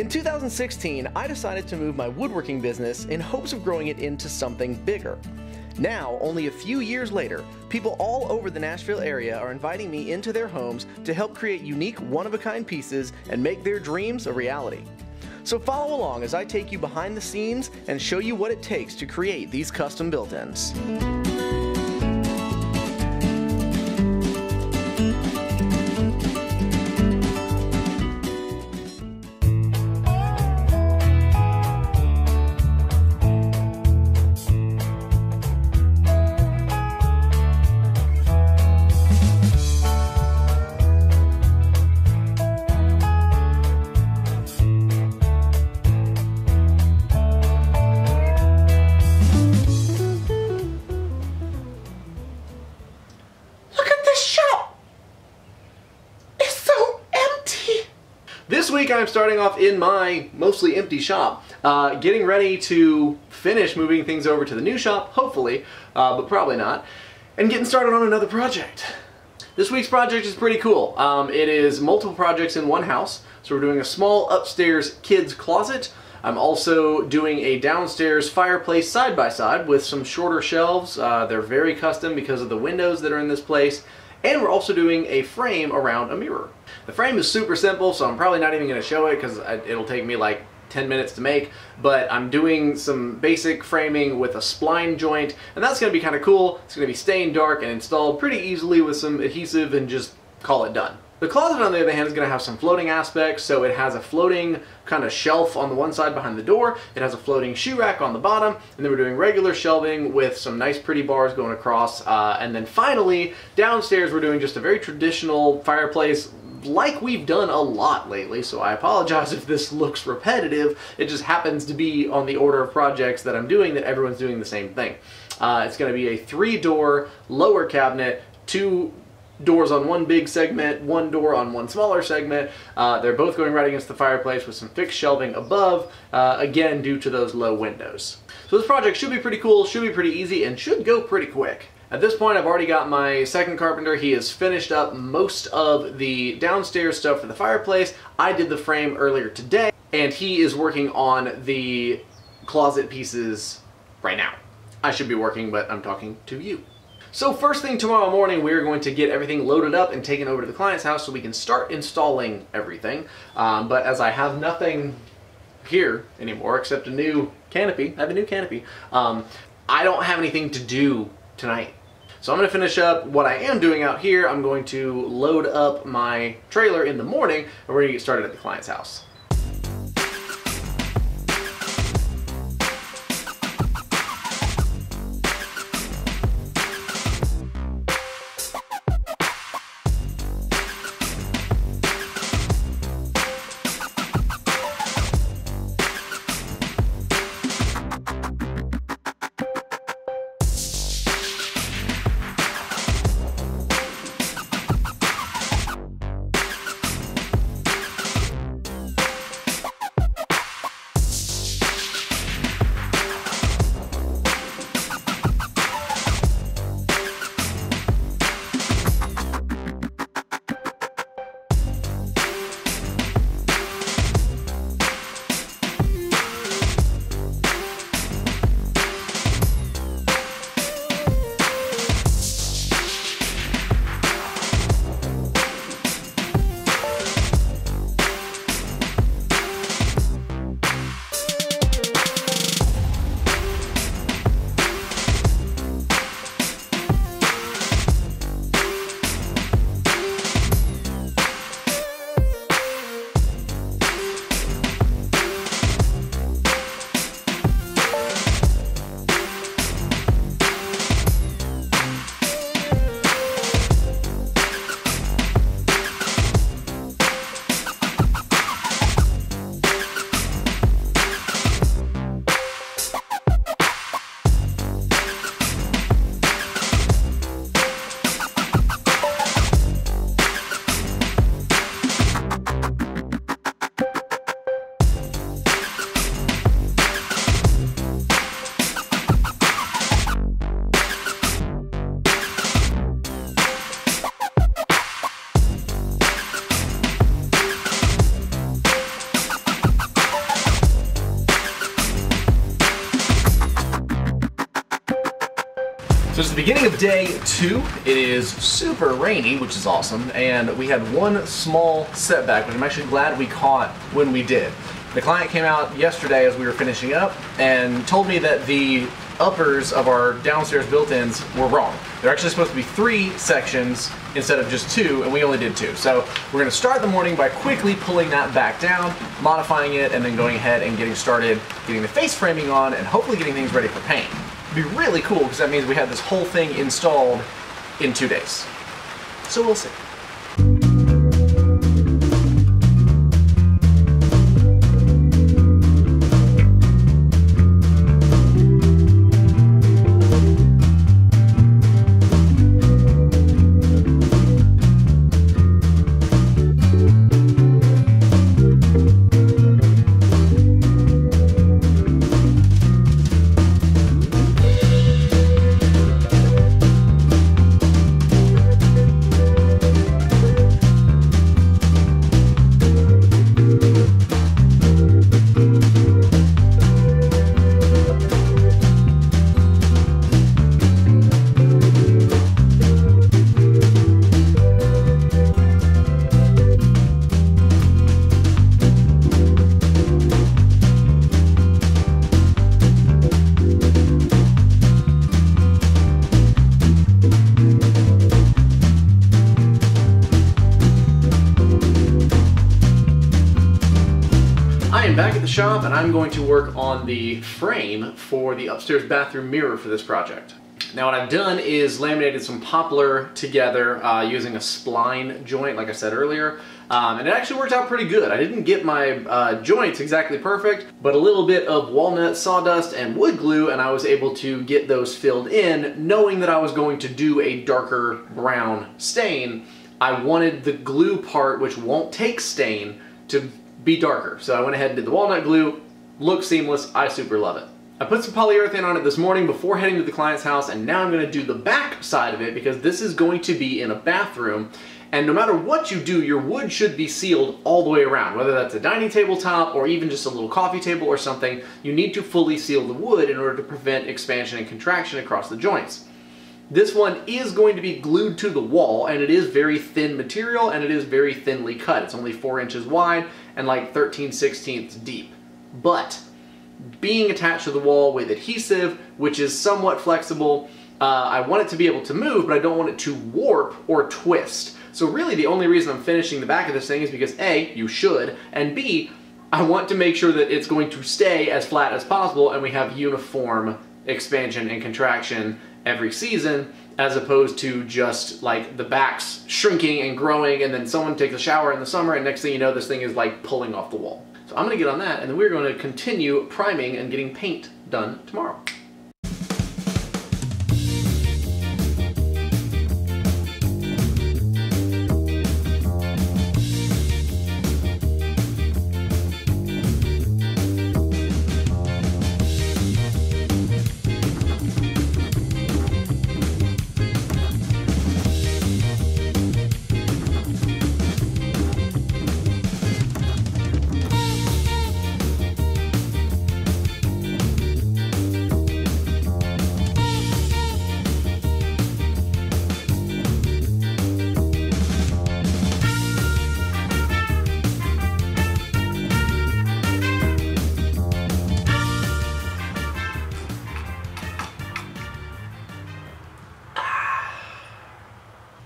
In 2016, I decided to move my woodworking business in hopes of growing it into something bigger. Now, only a few years later, people all over the Nashville area are inviting me into their homes to help create unique, one-of-a-kind pieces and make their dreams a reality. So follow along as I take you behind the scenes and show you what it takes to create these custom built-ins. This week I'm starting off in my mostly empty shop, getting ready to finish moving things over to the new shop, hopefully, but probably not, and getting started on another project. This week's project is pretty cool. It is multiple projects in one house, so we're doing a small upstairs kids closet. I'm also doing a downstairs fireplace side-by-side with some shorter shelves. They're very custom because of the windows that are in this place. And we're also doing a frame around a mirror. The frame is super simple, so I'm probably not even going to show it because it'll take me like 10 minutes to make, but I'm doing some basic framing with a spline joint, and that's going to be kind of cool. It's going to be stained dark and installed pretty easily with some adhesive and just call it done. The closet, on the other hand, is going to have some floating aspects, so it has a floating kind of shelf on the one side behind the door, it has a floating shoe rack on the bottom, and then we're doing regular shelving with some nice pretty bars going across, and then finally, downstairs we're doing just a very traditional fireplace like we've done a lot lately, so I apologize if this looks repetitive. It just happens to be on the order of projects that I'm doing that everyone's doing the same thing. It's going to be a 3-door lower cabinet, 2 doors on one big segment, 1 door on one smaller segment. They're both going right against the fireplace with some fixed shelving above, again due to those low windows. So this project should be pretty cool, should be pretty easy, and should go pretty quick. At this point I've already got my second carpenter. He has finished up most of the downstairs stuff for the fireplace. I did the frame earlier today, and he is working on the closet pieces right now. I should be working, but I'm talking to you. So first thing tomorrow morning, we're going to get everything loaded up and taken over to the client's house so we can start installing everything. But as I have nothing here anymore except a new canopy, I have a new canopy, I don't have anything to do tonight. So I'm going to finish up what I am doing out here. I'm going to load up my trailer in the morning, and we're going to get started at the client's house. So it's the beginning of day 2. It is super rainy, which is awesome, and we had one small setback, which I'm actually glad we caught when we did. The client came out yesterday as we were finishing up and told me that the uppers of our downstairs built-ins were wrong. They're actually supposed to be 3 sections instead of just 2, and we only did 2. So we're going to start the morning by quickly pulling that back down, modifying it, and then going ahead and getting started, getting the face framing on, and hopefully getting things ready for paint. It'd be really cool because that means we have this whole thing installed in 2 days. So we'll see. Back at the shop, and I'm going to work on the frame for the upstairs bathroom mirror for this project. Now what I've done is laminated some poplar together using a spline joint, like I said earlier, and it actually worked out pretty good. I didn't get my joints exactly perfect, but a little bit of walnut sawdust and wood glue, and I was able to get those filled in, knowing that I was going to do a darker brown stain. I wanted the glue part, which won't take stain, to be darker. So I went ahead and did the walnut glue. Looks seamless. I super love it. I put some polyurethane on it this morning before heading to the client's house, and now I'm going to do the back side of it because this is going to be in a bathroom, and no matter what you do, your wood should be sealed all the way around. Whether that's a dining table top or even just a little coffee table or something, you need to fully seal the wood in order to prevent expansion and contraction across the joints. This one is going to be glued to the wall, and it is very thin material, and it is very thinly cut. It's only 4 inches wide and like 13/16 deep. But being attached to the wall with adhesive, which is somewhat flexible, I want it to be able to move, but I don't want it to warp or twist. So really the only reason I'm finishing the back of this thing is because A, you should, and B, I want to make sure that it's going to stay as flat as possible and we have uniform expansion and contraction every season, as opposed to just like the backs shrinking and growing, and then someone takes a shower in the summer and next thing you know this thing is like pulling off the wall. So I'm going to get on that, and then we're going to continue priming and getting paint done tomorrow.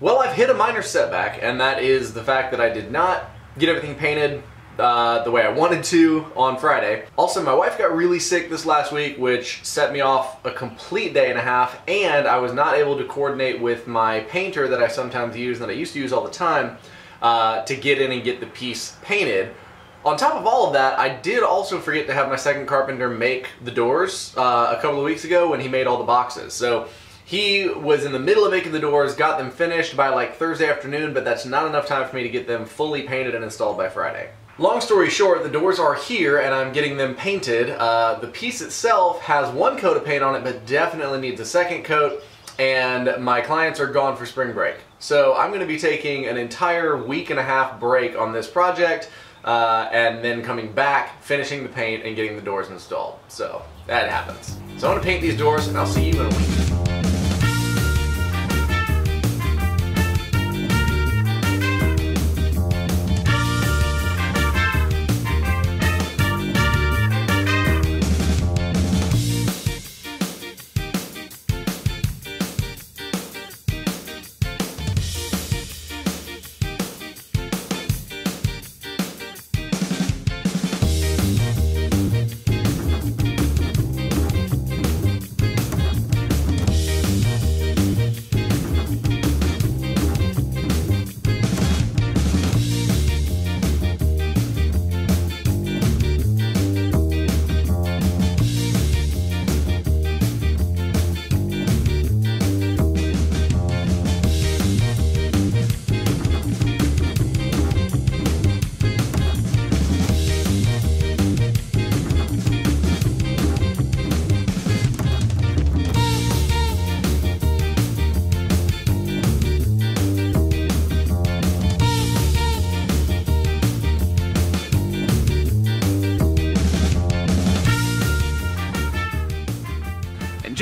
Well, I've hit a minor setback, and that is the fact that I did not get everything painted the way I wanted to on Friday. Also, my wife got really sick this last week, which set me off a complete day and a half, and I was not able to coordinate with my painter that I sometimes use, that I used to use all the time, to get in and get the piece painted. On top of all of that, I did also forget to have my second carpenter make the doors a couple of weeks ago when he made all the boxes. So he was in the middle of making the doors, got them finished by like Thursday afternoon, but that's not enough time for me to get them fully painted and installed by Friday. Long story short, the doors are here and I'm getting them painted. The piece itself has one coat of paint on it, but definitely needs a second coat, and my clients are gone for spring break. So I'm going to be taking an entire week and a half break on this project, and then coming back, finishing the paint, and getting the doors installed. So that happens. So I'm going to paint these doors, and I'll see you in a week.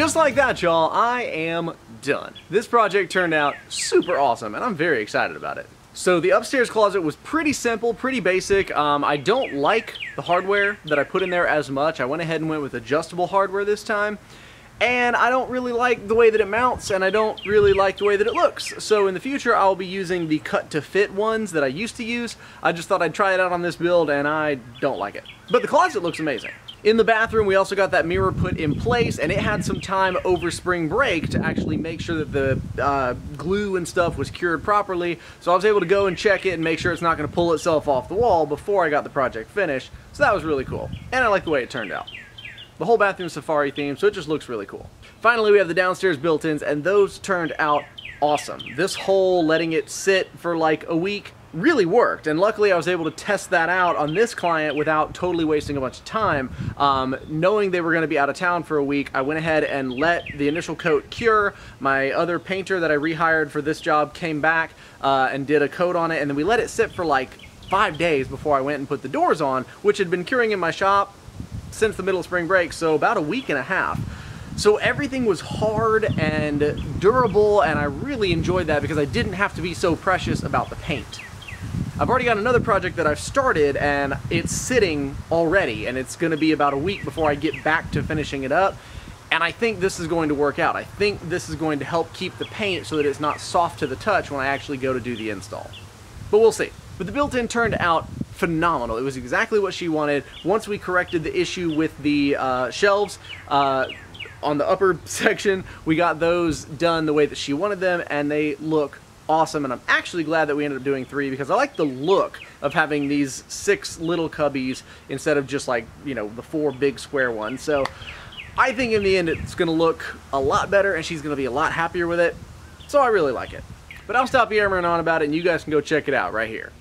just like that, y'all, I am done. This project turned out super awesome, and I'm very excited about it. So the upstairs closet was pretty simple, pretty basic. I don't like the hardware that I put in there as much. I went ahead and went with adjustable hardware this time. And I don't really like the way that it mounts, and I don't really like the way that it looks. So in the future, I'll be using the cut-to-fit ones that I used to use. I just thought I'd try it out on this build, and I don't like it. But the closet looks amazing. In the bathroom, we also got that mirror put in place, and it had some time over spring break to actually make sure that the glue and stuff was cured properly. So I was able to go and check it and make sure it's not going to pull itself off the wall before I got the project finished. So that was really cool, and I like the way it turned out. The whole bathroom is safari themed, so it just looks really cool. Finally, we have the downstairs built-ins, and those turned out awesome. This whole letting it sit for like a week really worked, and luckily I was able to test that out on this client without totally wasting a bunch of time. Knowing they were going to be out of town for a week, I went ahead and let the initial coat cure. My other painter that I rehired for this job came back and did a coat on it, and then we let it sit for like 5 days before I went and put the doors on, which had been curing in my shop since the middle of spring break, so about a week and a half. So everything was hard and durable, and I really enjoyed that because I didn't have to be so precious about the paint. I've already got another project that I've started, and it's sitting already, and it's going to be about a week before I get back to finishing it up, and I think this is going to work out. I think this is going to help keep the paint so that it's not soft to the touch when I actually go to do the install. But we'll see. But the built-in turned out phenomenal. It was exactly what she wanted. Once we corrected the issue with the shelves on the upper section, we got those done the way that she wanted them, and they look awesome. And I'm actually glad that we ended up doing 3 because I like the look of having these 6 little cubbies instead of just like, you know, the 4 big square ones. So I think in the end it's going to look a lot better, and she's going to be a lot happier with it. So I really like it. But I'll stop yammering on about it, and you guys can go check it out right here.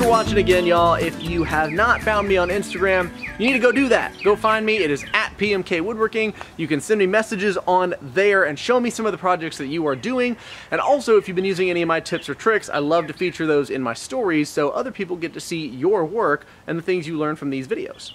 for watching again, y'all. If you have not found me on Instagram, you need to go do that. Go find me. It is at PMK Woodworking. You can send me messages on there and show me some of the projects that you are doing. And also, if you've been using any of my tips or tricks, I love to feature those in my stories so other people get to see your work and the things you learn from these videos.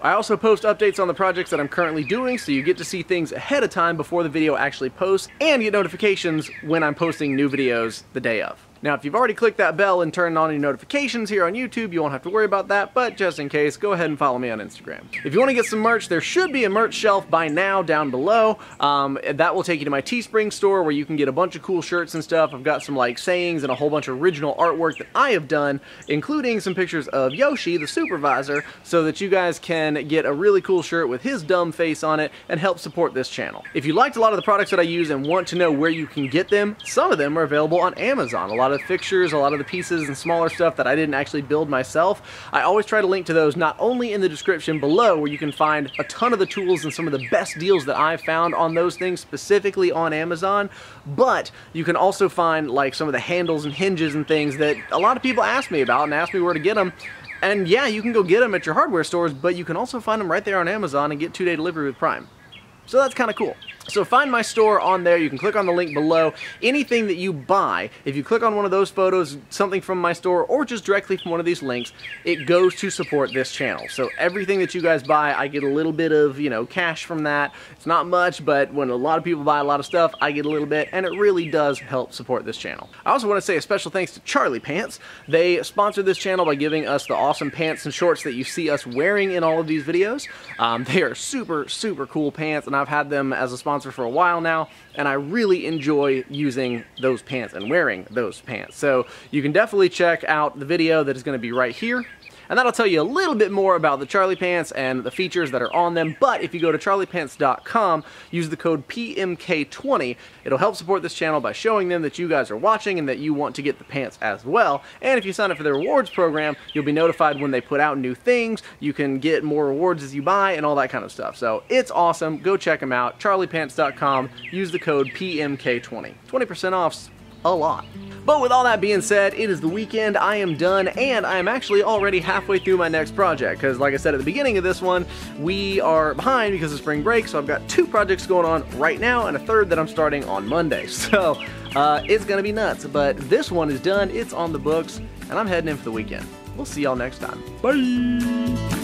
I also post updates on the projects that I'm currently doing, so you get to see things ahead of time before the video actually posts, and get notifications when I'm posting new videos the day of. Now, if you've already clicked that bell and turned on your notifications here on YouTube, you won't have to worry about that, but just in case, go ahead and follow me on Instagram. If you want to get some merch, there should be a merch shelf by now down below. That will take you to my Teespring store where you can get a bunch of cool shirts and stuff. I've got some like sayings and a whole bunch of original artwork that I have done, including some pictures of Yoshi, the supervisor, so that you guys can get a really cool shirt with his dumb face on it and help support this channel. If you liked a lot of the products that I use and want to know where you can get them, some of them are available on Amazon. A lot lot of fixtures, a lot of the pieces and smaller stuff that I didn't actually build myself. I always try to link to those not only in the description below, where you can find a ton of the tools and some of the best deals that I've found on those things specifically on Amazon, but you can also find like some of the handles and hinges and things that a lot of people ask me about and ask me where to get them. And yeah, you can go get them at your hardware stores, but you can also find them right there on Amazon and get 2-day delivery with Prime. So that's kind of cool. So find my store on there. You can click on the link below. Anything that you buy, if you click on one of those photos, something from my store, or just directly from one of these links, it goes to support this channel. So everything that you guys buy, I get a little bit of, you know, cash from that. It's not much, but when a lot of people buy a lot of stuff, I get a little bit, and it really does help support this channel. I also want to say a special thanks to Charlie Pants. They sponsored this channel by giving us the awesome pants and shorts that you see us wearing in all of these videos. They are super, super cool pants, and I've had them as a sponsor for a while now, and I really enjoy using those pants and wearing those pants. So you can definitely check out the video that is going to be right here, and that'll tell you a little bit more about the Charlie Pants and the features that are on them. But if you go to charliepants.com, use the code PMK20, it'll help support this channel by showing them that you guys are watching and that you want to get the pants as well. And if you sign up for their rewards program, you'll be notified when they put out new things. You can get more rewards as you buy and all that kind of stuff. So it's awesome. Go check them out. charliepants.com. Use the code PMK20. 20% off's a lot. But with all that being said, it is the weekend, I am done, and I am actually already halfway through my next project, because like I said at the beginning of this one, we are behind because of spring break, so I've got 2 projects going on right now, and a 3rd that I'm starting on Monday. So, it's gonna be nuts, but this one is done, it's on the books, and I'm heading in for the weekend. We'll see y'all next time. Bye!